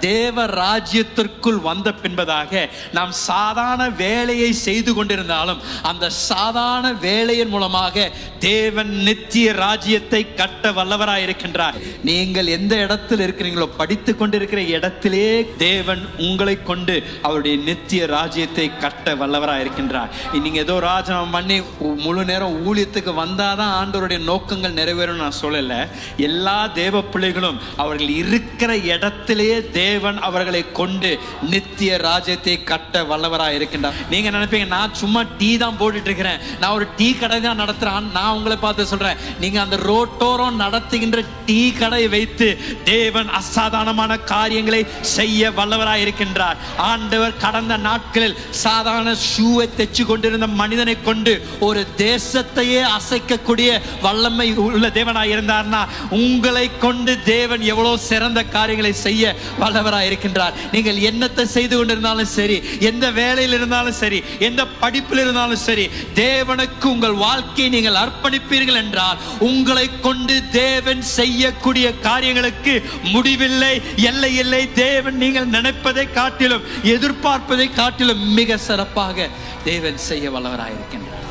தேவ ராஜ்யத்திற்குள் வந்த பின்பதாக நாம் சாதாரண வேலையை செய்து கொண்டிருந்தாலும் அந்த சாதாரண வேலையின் மூலமாக தேவன் நித்திய ராஜ்யத்தை கட்ட வல்லவராய் இருக்கின்றார். நீங்கள் எந்த இடத்தில் இருக்கிறீங்களோ, படித்து கொண்டிருக்கிற இடத்திலே தேவன் உங்களை கொண்டு அவருடைய நித்திய ராஜ்யத்தை கட்ட வல்லவராய் இருக்கின்றார். நீங்க ஏதோ ராஜனம் பண்ணி முழு நேரம் ஊழியத்துக்கு வந்தாதான் ஆண்டவருடைய நோக்கங்கள் நிறைவேறும் நான் சொல்லல. எல்லா தேவ பிள்ளைகளும் அவர்கள் இருக்கிற இடத்திலேயே தேவன் அவர்களை கொண்டு நித்திய ராஜ்யத்தை கட்ட வல்லவராய் இருக்கின்றார். நீங்க நினைப்பீங்க, நான் சும்மா டீ தான் போட்டுட்டு இருக்கிறேன், நான் ஒரு டீ கடை தான் நடத்துறேன். நான் உங்களை பார்த்து சொல்றேன், நீங்க அந்த ரோட்டோரம் நடத்துகின்ற டீ கடை வைத்து தேவன் அசாதாரணமான காரியங்களை செய்ய வல்லவராய் இருக்கின்றார். ஆண்டவர் கடந்த நாட்களில் சாதாரண ஷூவை தைச்சு கொண்டிருந்த மனிதனை கொண்டு ஒரு தேசத்தையே அசைக்கக்கூடிய வல்லமை உள்ள தேவனாய் இருந்தார்னா, உங்களை கொண்டு தேவன் எவ்வளவு சிறந்த காரியங்களை செய்ய வல்லவராய் இருக்கின்றார். நீங்கள் என்னத்தை செய்து கொண்டிருந்தாலும் சரி, எந்த வேலையில் இருந்தாலும் சரி, எந்த படிப்பில் இருந்தாலும் சரி, தேவனுக்கு உங்கள் வாழ்க்கையை நீங்கள் அர்ப்பணிப்பீர்கள் என்றால் உங்களை கொண்டு தேவன் செய்யக்கூடிய காரியங்களுக்கு முடிவில்லை, எல்லை இல்லை. தேவன் நீங்கள் நினைப்பதை காட்டிலும் எதிர்பார்ப்பதை காட்டிலும் மிக சிறப்பாக தேவன் செய்ய வல்லவராய் இருக்கின்றார்.